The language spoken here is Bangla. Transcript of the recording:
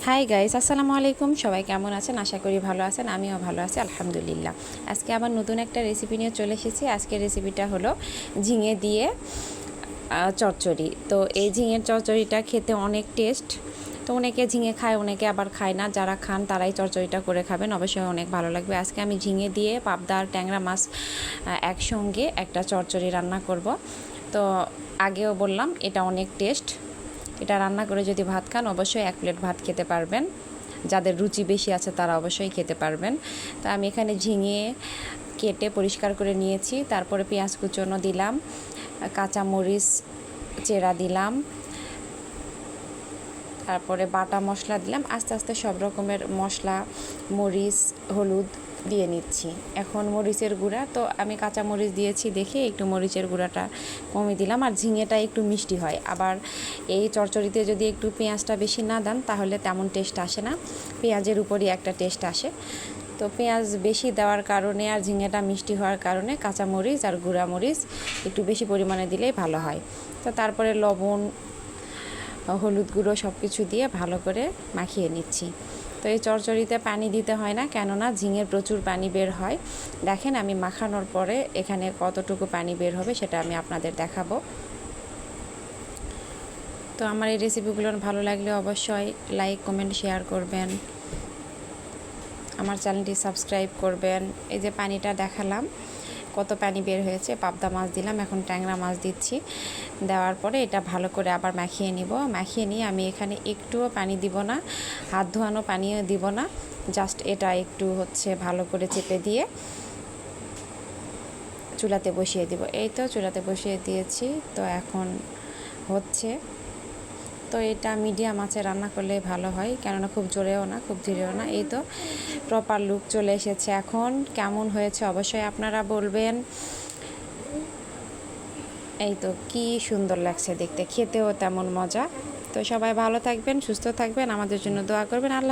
হাই গাইস, আসসালামু আলাইকুম। সবাই কেমন আছেন? আশা করি ভালো আছেন। আমিও ভালো আছি, আলহামদুলিল্লাহ। আজকে আবার নতুন একটা রেসিপি নিয়ে চলে এসেছি। আজকের রেসিপিটা হলো ঝিঙে দিয়ে চচ্চড়ি। তো এই ঝিঙের চচ্চড়িটা খেতে অনেক টেস্ট। তো অনেকে ঝিঙে খায়, অনেকে আবার খায় না। যারা খান তারাই চচ্চড়িটা করে খাবেন, অবশ্যই অনেক ভালো লাগবে। আজকে আমি ঝিঙে দিয়ে পাবদা আর ট্যাংরা মাছ একসঙ্গে একটা চচ্চড়ি রান্না করব। তো আগেও বললাম এটা অনেক টেস্ট। এটা রান্না করে যদি ভাত খান, অবশ্যই 1 প্লেট ভাত খেতে পারবেন। যাদের রুচি বেশি আছে তারা অবশ্যই খেতে পারবেন। তো আমি এখানে ঝিঙে কেটে পরিষ্কার করে নিয়েছি। তারপরে পেঁয়াজ কুচনো দিলাম, কাঁচামরিচ চেরা দিলাম, তারপরে বাটা মশলা দিলাম। আস্তে আস্তে সব রকমের মশলা, মরিচ, হলুদ দিয়ে নিচ্ছি। এখন মরিচের গুঁড়া, তো আমি কাঁচা মরিচ দিয়েছি দেখে একটু মরিচের গুঁড়াটা কমিয়ে দিলাম। আর ঝিঙেটা একটু মিষ্টি হয়। আবার এই চচ্চড়িতে যদি একটু পেঁয়াজটা বেশি না দেন তাহলে তেমন টেস্ট আসে না, পেঁয়াজের উপরই একটা টেস্ট আসে। তো পেঁয়াজ বেশি দেওয়ার কারণে আর ঝিঙেটা মিষ্টি হওয়ার কারণে কাঁচা মরিচ আর গুঁড়া মরিচ একটু বেশি পরিমাণে দিলেই ভালো হয়। তো তারপরে লবণ, হলুদ গুঁড়ো সব কিছু দিয়ে ভালো করে মাখিয়ে নিচ্ছি। তো এই চচ্চড়িতে পানি দিতে হয় না, কেননা ঝিঙের প্রচুর পানি বের হয়। দেখেন আমি মাখানোর পরে এখানে কতটুকু পানি বের হবে সেটা আমি আপনাদের দেখাবো। তো আমার এই রেসিপিগুলো ভালো লাগলে অবশ্যই লাইক, কমেন্ট, শেয়ার করবেন। আমার চ্যানেলটি সাবস্ক্রাইব করবেন। এই যে পানিটা দেখালাম কত পানি বের হয়েছে। পাবদা মাছ দিলাম, এখন ট্যাংরা মাছ দিচ্ছি। দেওয়ার পরে এটা ভালো করে আবার মাখিয়ে নিব। মাখিয়ে নিয়ে আমি এখানে একটুও পানি দিব না, হাত ধোয়ানো পানিও দিব না। জাস্ট এটা একটু ভালো করে চেপে দিয়ে চুলাতে বসিয়ে দিব। এই তো চুলাতে বসিয়ে দিয়েছি। তো এখন হচ্ছে, তো এটা মিডিয়াম আঁচে রান্না করলে ভালো হয়, কেননা খুব জোরেও না খুব ধীরেও না। এই তো প্রপার লুক চলে এসেছে। এখন কেমন হয়েছে অবশ্যই আপনারা বলবেন। এই তো কি সুন্দর লাগছে দেখতে, খেতেও তেমন মজা। তো সবাই ভালো থাকবেন, সুস্থ থাকবেন, আমাদের জন্য দোয়া করবেন। আল্লাহ।